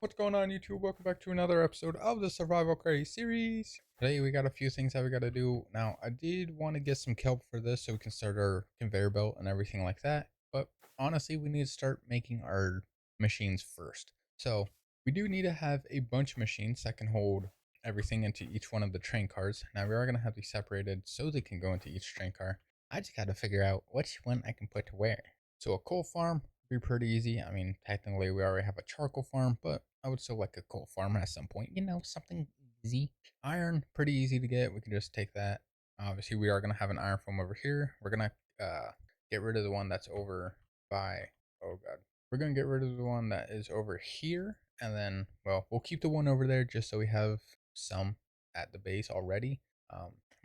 What's going on, YouTube? Welcome back to another episode of the Survival Craze series. Today we got a few things that we got to do. Now, I did want to get some kelp for this so we can start our conveyor belt and everything like that. But honestly, we need to start making our machines first. So we do need to have a bunch of machines that can hold everything into each one of the train cars. Now, we are going to have these separated so they can go into each train car. I just got to figure out which one I can put to where. So a coal farm be pretty easy. I mean, technically we already have a charcoal farm, but I would still like a coal farm at some point. Something easy. Iron, pretty easy to get. We can just take that. Obviously, we are gonna have an iron farm over here. We're gonna get rid of the one that's over by. Oh god, we're gonna get rid of the one that is over here, and then we'll keep the one over there just so we have some at the base already.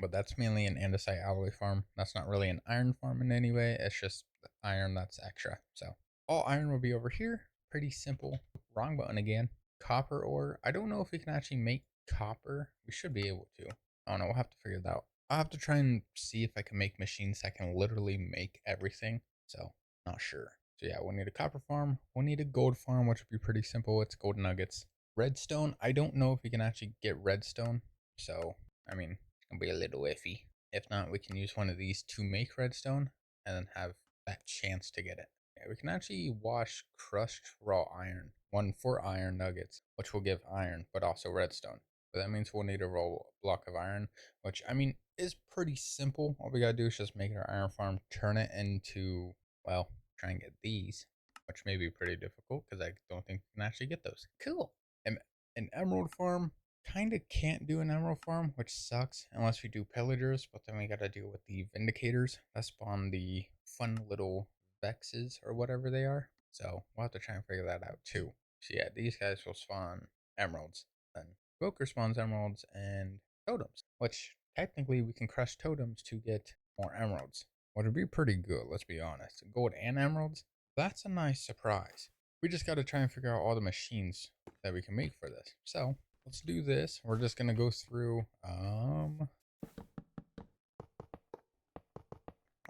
But that's mainly an andesite alloy farm. That's not really an iron farm in any way. It's just iron that's extra. So all iron will be over here. Pretty simple. Wrong button again. Copper ore. I don't know if we can actually make copper. We should be able to. I don't know. We'll have to figure that out. I'll have to try and see if I can make machines that can literally make everything. So, not sure. So yeah, we'll need a copper farm. We'll need a gold farm, which would be pretty simple. It's gold nuggets. Redstone. I don't know if we can actually get redstone. So, I mean, it's going to be a little iffy. If not, we can use one of these to make redstone and then have that chance to get it. Yeah, we can actually wash crushed raw iron, one for iron nuggets, which will give iron, but also redstone. But that means we'll need a raw block of iron, which I mean is pretty simple. All we gotta do is just make our iron farm, turn it into, well, try and get these, which may be pretty difficult because I don't think we can actually get those. Cool. And an emerald farm, kind of can't do an emerald farm, which sucks unless we do pillagers, but then we gotta deal with the vindicators that spawn the fun little vexes or whatever they are. So we'll have to try and figure that out too. So yeah, these guys will spawn emeralds. Then Boker spawns emeralds and totems, which technically we can crush totems to get more emeralds, which would be pretty good, let's be honest. Gold and emeralds, that's a nice surprise. We just got to try and figure out all the machines that we can make for this. So let's do this. We're just gonna go through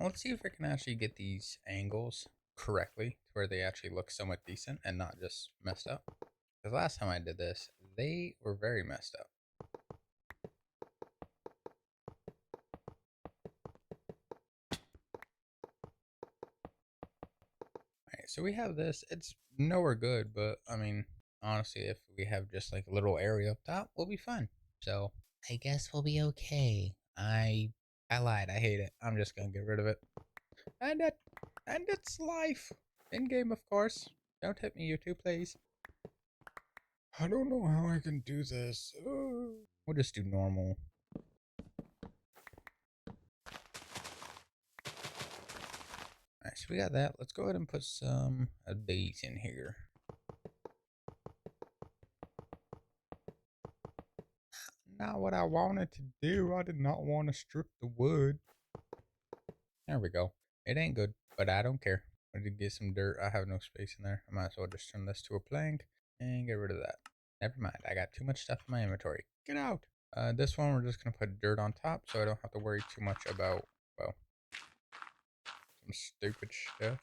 let's see if I can actually get these angles correctly to where they actually look somewhat decent and not just messed up. Because last time I did this, they were very messed up. Alright, so we have this. It's nowhere good, but I mean, honestly, if we have just like a little area up top, we'll be fine. So I guess we'll be okay. I lied. I hate it. I'm just gonna get rid of it. And it's life. In game, of course. Don't hit me, YouTube, please. I don't know how I can do this. We'll just do normal. Alright, so we got that. Let's go ahead and put some of these in here. Not what I wanted to do. I did not want to strip the wood. There we go. It ain't good, but I don't care. I did get some dirt. I have no space in there. I might as well just turn this to a plank and get rid of that. Never mind. I got too much stuff in my inventory. Get out. This one, we're just going to put dirt on top so I don't have to worry too much about, well, some stupid stuff.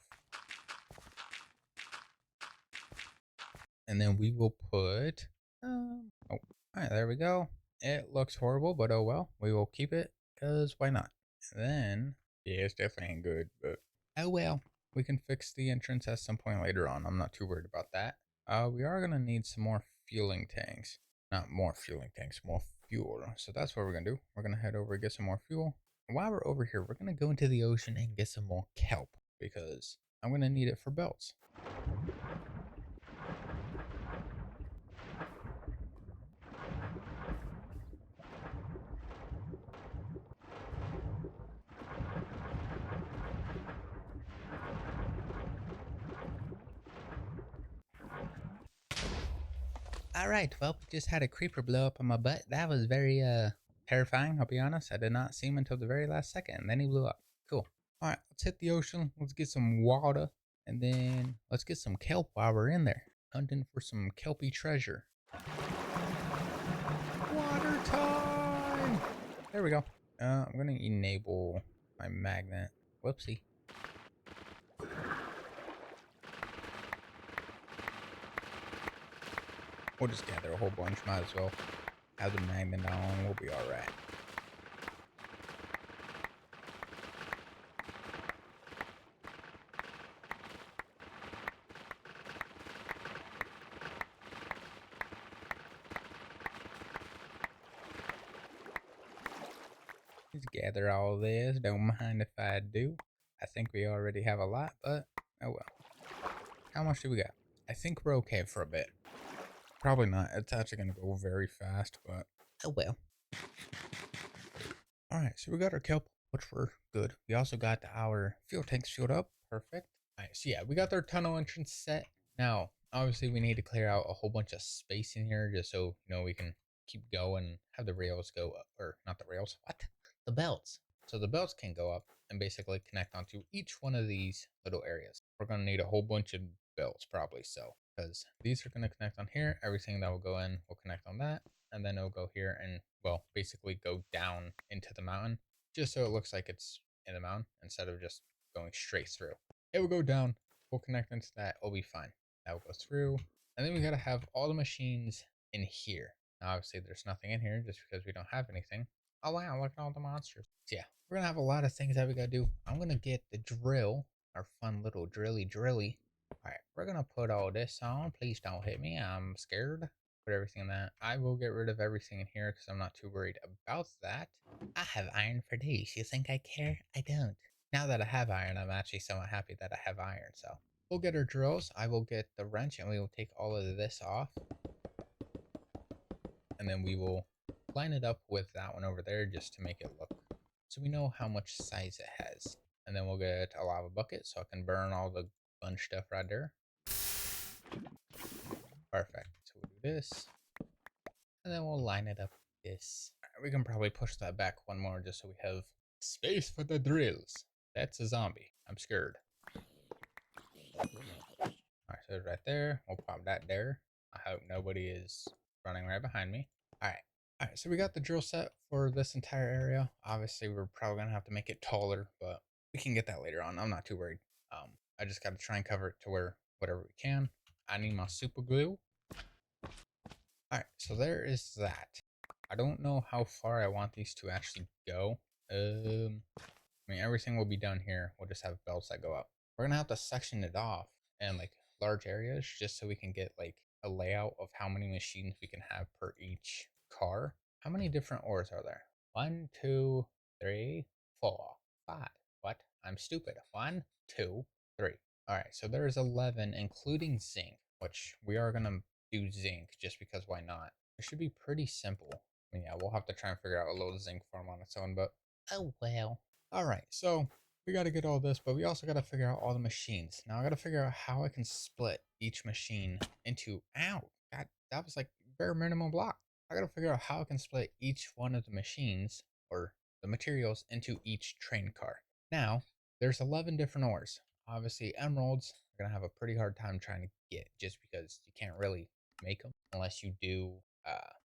And then we will put, oh, all right, there we go. It looks horrible, but oh well. We will keep it, because why not? And then, yeah, it's definitely ain't good, but oh well. We can fix the entrance at some point later on. I'm not too worried about that. We are going to need some more fueling tanks. Not more fueling tanks, more fuel. So that's what we're going to do. We're going to head over and get some more fuel. And while we're over here, we're going to go into the ocean and get some more kelp, because I'm going to need it for belts. Alright, well, we just had a creeper blow up on my butt. That was very, terrifying, I'll be honest. I did not see him until the very last second, and then he blew up. Cool. Alright, let's hit the ocean. Let's get some water, and then let's get some kelp while we're in there. Hunting for some kelpy treasure. Water time! There we go. I'm gonna enable my magnet. Whoopsie. We'll just gather a whole bunch. Might as well have the magnet on. We'll be all right. Let's gather all this. Don't mind if I do. I think we already have a lot, but oh well. How much do we got? I think we're okay for a bit. Probably not. It's actually going to go very fast, but oh well. All right, so we got our kelp, which we're good. We also got our fuel tanks filled up. Perfect. All right, so yeah, we got our tunnel entrance set. Now, obviously, we need to clear out a whole bunch of space in here just so, we can keep going, have the rails go up, or not the rails, what? The belts. So the belts can go up and basically connect onto each one of these little areas. We're going to need a whole bunch of belts, probably so, because these are going to connect on here. Everything that will go in will connect on that, and then it'll go here and, well, basically go down into the mountain, just so it looks like it's in the mountain instead of just going straight through. It will go down, we'll connect into that, it'll be fine. That will go through, and then we gotta have all the machines in here. Now, obviously, there's nothing in here just because we don't have anything. Oh wow, look at all the monsters. So yeah, we're gonna have a lot of things that we gotta do. I'm gonna get the drill, our fun little drilly. Alright, we're gonna put all this on. Please don't hit me, I'm scared. Put everything in that. I will get rid of everything in here because I'm not too worried about that. I have iron for days. You think I care? I don't. Now that I have iron, I'm actually somewhat happy that I have iron, so. We'll get our drills. I will get the wrench and we will take all of this off. And then we will line it up with that one over there just to make it look so we know how much size it has. And then we'll get a lava bucket so I can burn all the fun stuff right there. Perfect. So we'll do this. And then we'll line it up with this. Right, we can probably push that back one more just so we have space for the drills. That's a zombie. I'm scared. Alright, so right there. We'll pop that there. I hope nobody is running right behind me. Alright. Alright, so we got the drill set for this entire area. Obviously, we're probably going to have to make it taller, but we can get that later on. I'm not too worried. I just got to try and cover it to where whatever we can. I need my super glue. Alright, so there is that. I don't know how far I want these to actually go. I mean, everything will be done here. We'll just have belts that go up. We're going to have to section it off in like large areas just so we can get like a layout of how many machines we can have per each car. How many different ores are there? 1, 2, 3, 4, 5. What? I'm stupid. 1, 2, 3. All right, so there's 11, including zinc, which we are going to do zinc just because why not? It should be pretty simple. I mean, yeah, we'll have to try and figure out a little zinc farm on its own, but oh well. All right, so we got to get all this, but we also got to figure out all the machines. Now I got to figure out how I can split each machine into, ow, God, that was like bare minimum block. I got to figure out how I can split each one of the machines or the materials into each train car. Now, there's 11 different ores. Obviously, emeralds are going to have a pretty hard time trying to get just because you can't really make them unless you do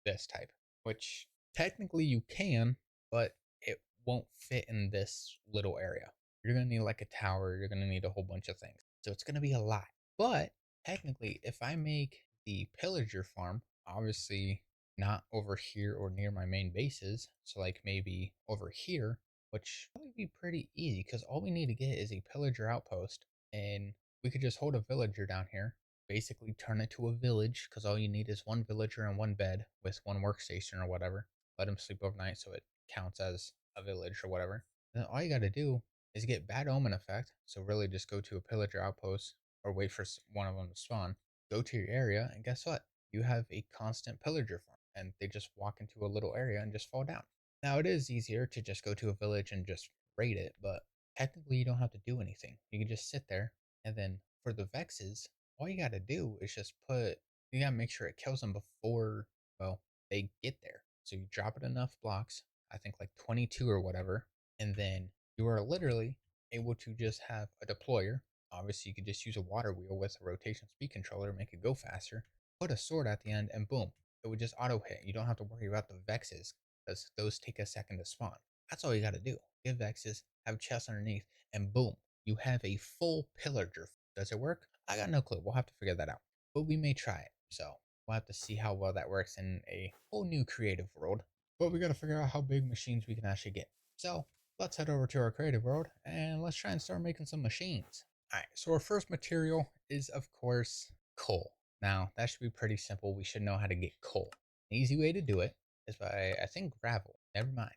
this type, which technically you can, but it won't fit in this little area. You're going to need like a tower, you're going to need a whole bunch of things. So it's going to be a lot. But technically, if I make the pillager farm, obviously not over here or near my main bases, so like maybe over here, which would be pretty easy because all we need to get is a pillager outpost and we could just hold a villager down here, basically turn it to a village because all you need is one villager and one bed with one workstation or whatever. Let him sleep overnight so it counts as a village or whatever. Then all you got to do is get bad omen effect. So really just go to a pillager outpost or wait for one of them to spawn. Go to your area and guess what? You have a constant pillager farm and they just walk into a little area and just fall down. Now it is easier to just go to a village and just raid it, but technically you don't have to do anything. You can just sit there and then for the vexes, all you got to do is just you got to make sure it kills them before, well, they get there. So you drop it enough blocks, I think like 22 or whatever, and then you are literally able to just have a deployer. Obviously, you could just use a water wheel with a rotation speed controller, make it go faster, put a sword at the end, and boom, it would just auto hit. You don't have to worry about the vexes because those take a second to spawn. That's all you got to do. Give vexes, have chests underneath, and boom, you have a full pillager. Does it work? I got no clue. We'll have to figure that out, but we may try it. So we'll have to see how well that works in a whole new creative world. But we got to figure out how big machines we can actually get. So let's head over to our creative world and let's try and start making some machines. All right, so our first material is, of course, coal. Now, that should be pretty simple. We should know how to get coal. An easy way to do it is by, I think, gravel. Never mind.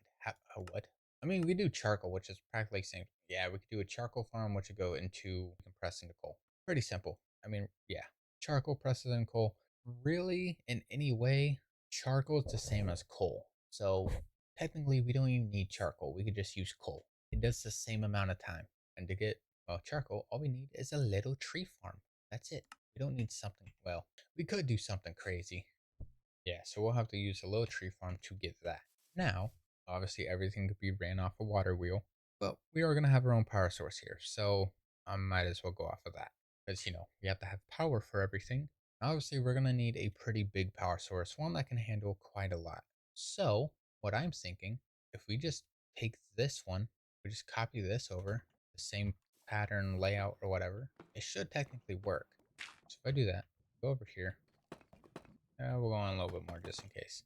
What? I mean, we do charcoal, which is practically the same. Yeah, we could do a charcoal farm, which would go into compress into coal. Pretty simple. I mean, yeah, charcoal presses in coal. Really, in any way, charcoal is the same as coal. So technically, we don't even need charcoal. We could just use coal. It does the same amount of time. And to get, well, charcoal, all we need is a little tree farm. That's it. We don't need something, well, we could do something crazy. Yeah, so we'll have to use a little tree farm to get that. Now, obviously, everything could be ran off a water wheel, but we are going to have our own power source here. So I might as well go off of that because, we have to have power for everything. Obviously, we're going to need a pretty big power source, one that can handle quite a lot. So, what I'm thinking, if we just take this one, we just copy this over, the same pattern, layout, or whatever, it should technically work. So if I do that, go over here, we'll go on a little bit more just in case.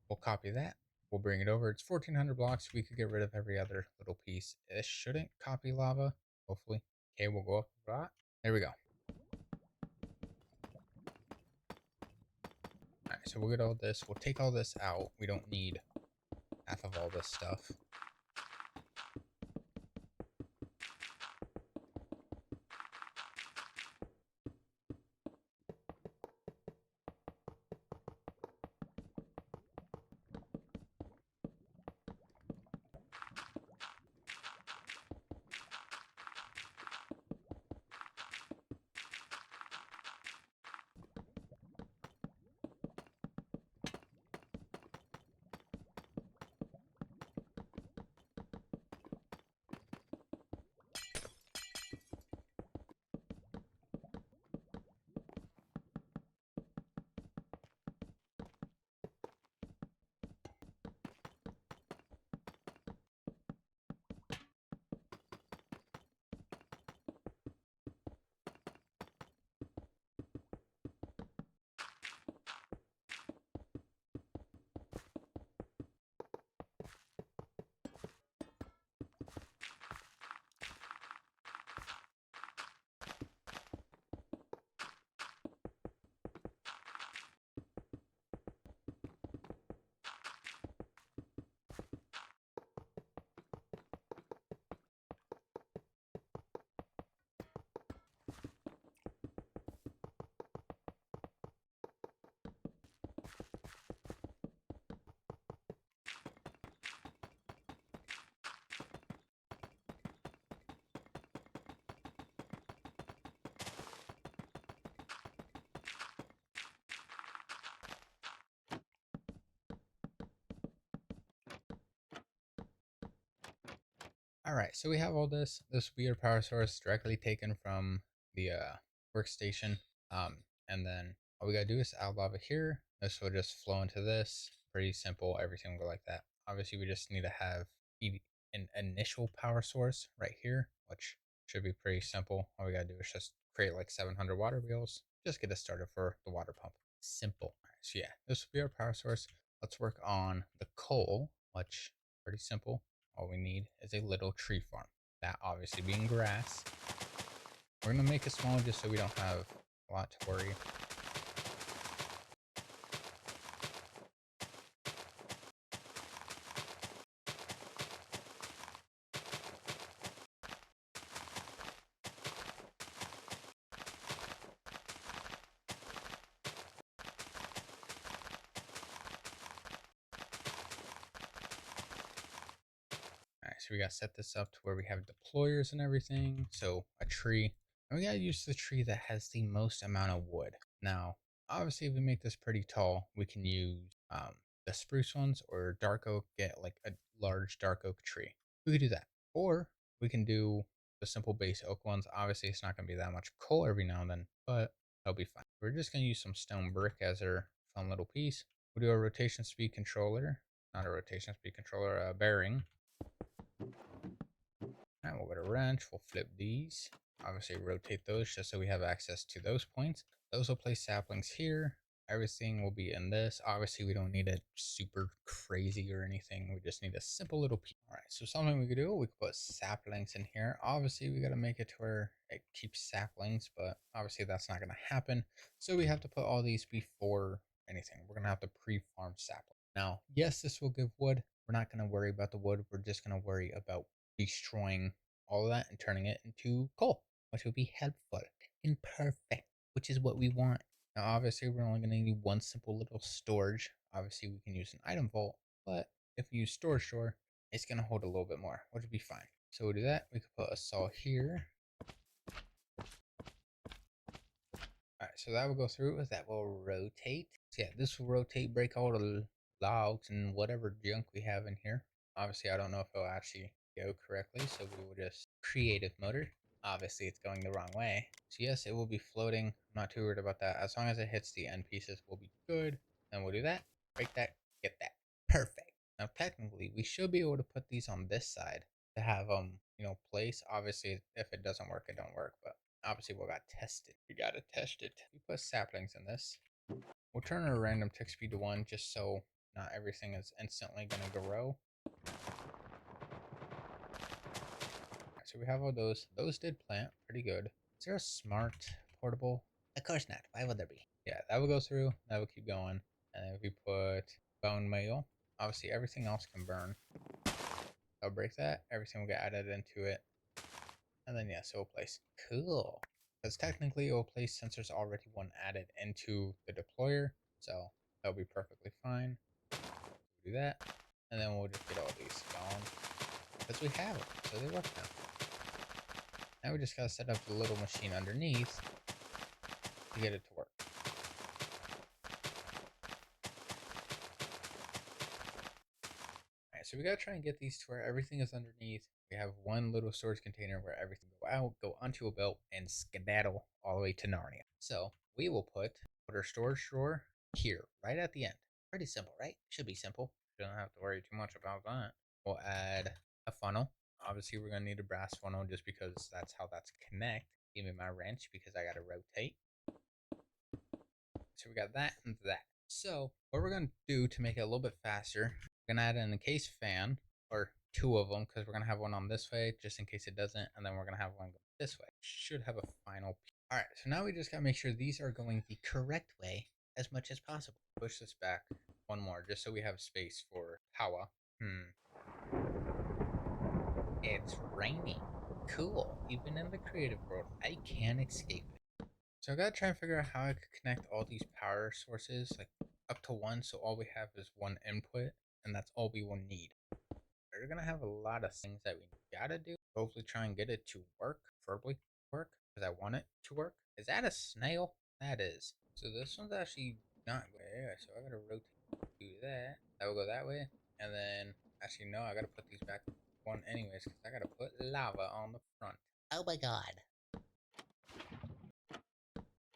We'll copy that. We'll bring it over. It's 1400 blocks. We could get rid of every other little piece. This shouldn't copy lava, hopefully. Okay, we'll go up a lot. There we go. All right, so we'll get all this. We'll take all this out. We don't need half of all this stuff. All right, so we have all this weird power source directly taken from the workstation. And then all we gotta do is add lava here. This will just flow into this. Pretty simple. Everything will go like that. Obviously, we just need to have an initial power source right here, which should be pretty simple. All we gotta do is just create like 700 water wheels. Just get us started for the water pump. Simple. All right, so yeah, this will be our power source. Let's work on the coal, which pretty simple. All we need is a little tree farm. That obviously being grass. We're gonna make it small just so we don't have a lot to worry. Alright, so we gotta set this up to where we have deployers and everything. So a tree. And we gotta use the tree that has the most amount of wood. Now, obviously if we make this pretty tall, we can use the spruce ones or dark oak, get like a large dark oak tree. We could do that. Or we can do the simple base oak ones. Obviously it's not gonna be that much coal every now and then, but that'll be fine. We're just gonna use some stone brick as our fun little piece. We'll do a rotation speed controller, not a rotation speed controller, a bearing. And we'll get a wrench, we'll flip these. Obviously rotate those just so we have access to those points. Those will place saplings here. Everything will be in this. Obviously, we don't need it super crazy or anything. We just need a simple little piece. All right, so something we could do, we could put saplings in here. Obviously, we got to make it to where it keeps saplings, but obviously that's not going to happen. So we have to put all these before anything. We're going to have to pre-farm sapling. Now, yes, this will give wood. We're not going to worry about the wood. We're just going to worry about destroying all of that and turning it into coal, which will be helpful and perfect, which is what we want. Now, obviously, we're only going to need one simple little storage. Obviously, we can use an item vault, but if we use storage store, it's going to hold a little bit more, which would be fine. So we'll do that. We could put a saw here. All right, so that will go through. That will rotate. So yeah, this will rotate, break all the logs and whatever junk we have in here. Obviously, I don't know if it'll actually go correctly, so we will just creative motor. Obviously, it's going the wrong way. So yes, it will be floating. I'm not too worried about that. As long as it hits the end pieces, we'll be good. Then we'll do that, break that, get that. Perfect. Now, technically, we should be able to put these on this side to have place. Obviously, if it doesn't work, it don't work, but obviously we got tested. We gotta test it. We put saplings in this. We'll turn our random tick speed to 1 just so not everything is instantly gonna grow. Right, so we have all those. Those did plant pretty good. Is there a smart portable? Of course not. Why would there be? Yeah, that will go through. That will keep going. And then if we put bone meal, obviously everything else can burn. I'll break that. Everything will get added into it. And then yes, it will place. Cool. Because technically it will place since there's already one added into the deployer. So that'll be perfectly fine. Do that. And then we'll just get all these going. Because we have it. So they work now. Now we just gotta set up the little machine underneath to get it to work. Alright, so we gotta try and get these to where everything is underneath. We have one little storage container where everything go out, go onto a belt, and skedaddle all the way to Narnia. So we will put our storage drawer here, right at the end. Pretty simple, right? Should be simple. You don't have to worry too much about that. We'll add a funnel. Obviously, we're gonna need a brass funnel just because that's how that's connect. Give me my wrench because I gotta rotate. So we got that and that. So what we're gonna do to make it a little bit faster, we're gonna add an encased fan, or 2 of them, because we're gonna have one on this way just in case it doesn't, and then we're gonna have one go this way. Should have a final piece. All right, so now we just gotta make sure these are going the correct way as much as possible. Push this back one more just so we have space for power. It's raining. Cool. Even in the creative world, I can't escape it. So I gotta try and figure out how I could connect all these power sources like up to 1, so all we have is 1 input, and that's all we will need. We're gonna have a lot of things that we gotta do. Hopefully try and get it to work, preferably work, because I want it to work. Is that a snail? That is. So this one's actually not there, so I gotta rotate, do that. That will go that way, and then actually no, I gotta put these back one anyways, because I gotta put lava on the front. Oh my god.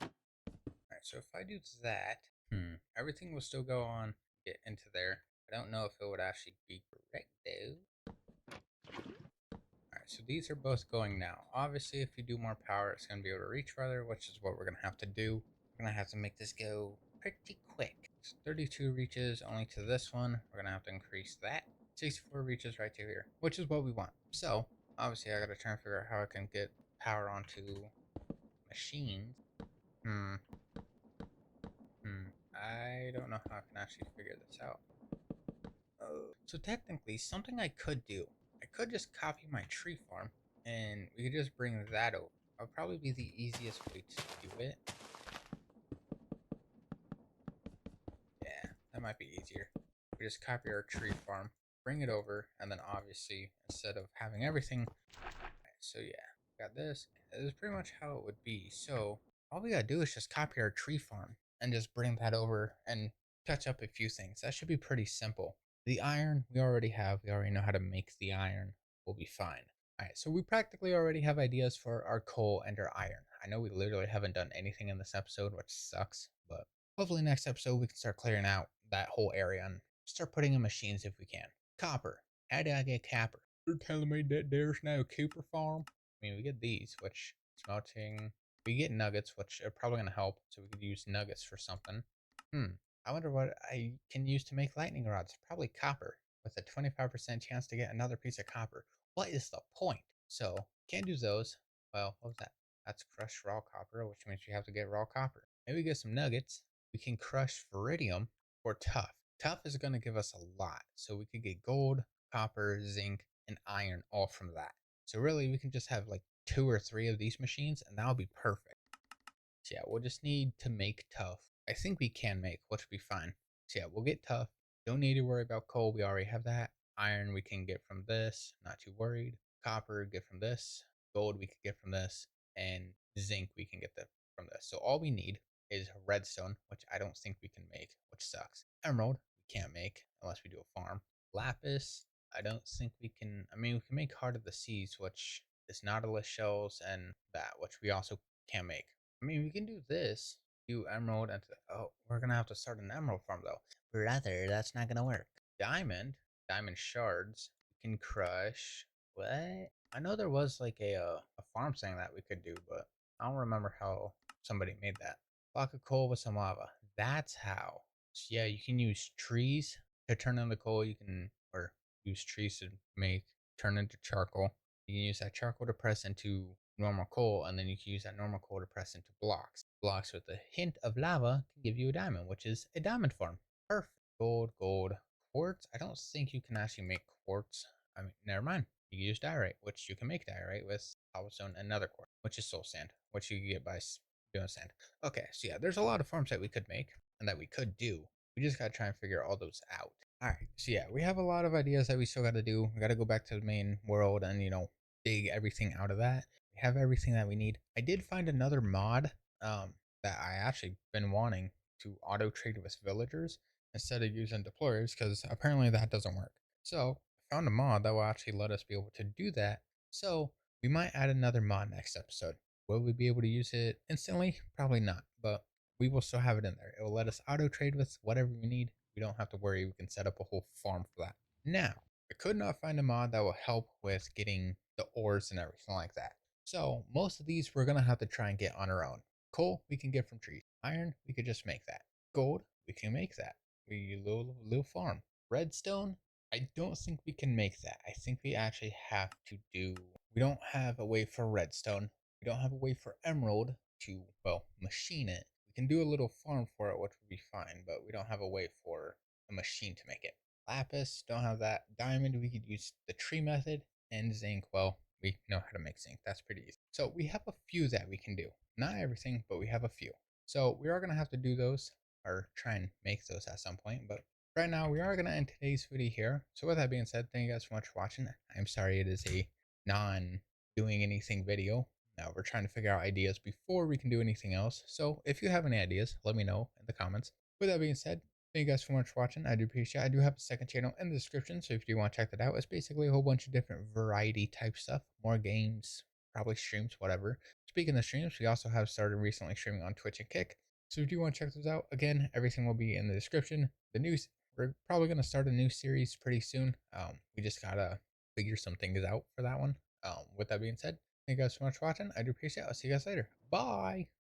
Alright, so if I do that, everything will still go on, get into there. I don't know if it would actually be correct though. Alright, so these are both going now. Obviously, if you do more power, it's going to be able to reach farther, which is what we're going to have to do. We're going to have to make this go pretty quick. So 32 reaches only to this one. We're going to have to increase that. 64 reaches right to here, which is what we want. So, obviously, I got to try and figure out how I can get power onto machines. I don't know how I can actually figure this out. So technically, something I could do, I could just copy my tree farm, and we could just bring that over. That would probably be the easiest way to do it. Yeah, that might be easier. We just copy our tree farm, bring it over, and then obviously, instead of having everything, so yeah, got this. This is pretty much how it would be. So all we gotta do is just copy our tree farm and just bring that over and touch up a few things. That should be pretty simple. The iron we already have. We already know how to make the iron. We'll be fine. All right, so we practically already have ideas for our coal and our iron. I know we literally haven't done anything in this episode, which sucks, but hopefully next episode we can start clearing out that whole area and start putting in machines if we can. Copper. How do I get copper? You're telling me that there's no copper farm? I mean, we get these, which smelting. We get nuggets, which are probably going to help, so we could use nuggets for something. Hmm. I wonder what I can use to make lightning rods. Probably copper, with a 25% chance to get another piece of copper. What is the point? So, can't do those. Well, what was that? That's crushed raw copper, which means you have to get raw copper. Maybe get some nuggets. We can crush iridium or tough. Tough is going to give us a lot. So, we could get gold, copper, zinc, and iron all from that. So, really, we can just have like 2 or 3 of these machines, and that'll be perfect. So yeah, we'll just need to make tough. I think we can make, which will be fine. So yeah, we'll get tough. Don't need to worry about coal. We already have that. Iron we can get from this. Not too worried. Copper get from this. Gold we can get from this. And zinc we can get from this. So all we need is redstone, which I don't think we can make, which sucks. Emerald we can't make unless we do a farm. Lapis I don't think we can. I mean, we can make Heart of the Seas, which is Nautilus shells, and that, which we also can't make. I mean, we can do this. Do emerald and oh, we're gonna have to start an emerald farm though. Brother, that's not gonna work. Diamond shards. We can crush. What? I know there was like a farm thing that we could do, but I don't remember how somebody made that. Block of coal with some lava. That's how. So yeah, you can use trees to turn into coal. You can or use trees to make turn into charcoal. You can use that charcoal to press into normal coal, and then you can use that normal coal to press into blocks. Blocks with a hint of lava can give you a diamond, which is a diamond farm. Perfect. Gold, gold. Quartz? I don't think you can actually make quartz. I mean, never mind. You can use diorite, which you can make diorite with cobblestone and nether quartz, which is soul sand, which you can get by doing sand. Okay, so yeah, there's a lot of farms that we could make and that we could do. We just gotta try and figure all those out. All right, so yeah, we have a lot of ideas that we still gotta do. We gotta go back to the main world and dig everything out of that. We have everything that we need. I did find another mod that I actually been wanting to auto trade with villagers instead of using deployers because apparently that doesn't work. So I found a mod that will actually let us be able to do that. So we might add another mod next episode. Will we be able to use it instantly? Probably not, but we will still have it in there. It will let us auto trade with whatever we need. We don't have to worry. We can set up a whole farm for that. Now, I could not find a mod that will help with getting the ores and everything like that. So most of these we're going to have to try and get on our own. Coal we can get from trees. Iron we could just make that. Gold we can make that. We little farm. Redstone I don't think we can make that. I think we actually have to do. We don't have a way for redstone. We don't have a way for emerald to machine it. We can do a little farm for it, which would be fine, but we don't have a way for a machine to make it. Lapis, don't have that. Diamond, we could use the tree method. And zinc, well, we know how to make zinc. That's pretty easy. So we have a few that we can do. Not everything, but we have a few. So we are going to have to do those or try and make those at some point. But right now, we are going to end today's video here. So with that being said, thank you guys so much for watching. I'm sorry it is a non-doing anything video. Now we're trying to figure out ideas before we can do anything else. So if you have any ideas, let me know in the comments. With that being said, thank you guys so much for watching. I do appreciate it. I do have a second channel in the description, so if you want to check that out, it's basically a whole bunch of different variety type stuff. More games, probably streams, whatever. Speaking of streams, we also have started recently streaming on Twitch and Kick. So if you want to check those out, again, everything will be in the description. We're probably going to start a new series pretty soon. We just got to figure some things out for that one. With that being said, thank you guys so much for watching. I do appreciate it. I'll see you guys later. Bye.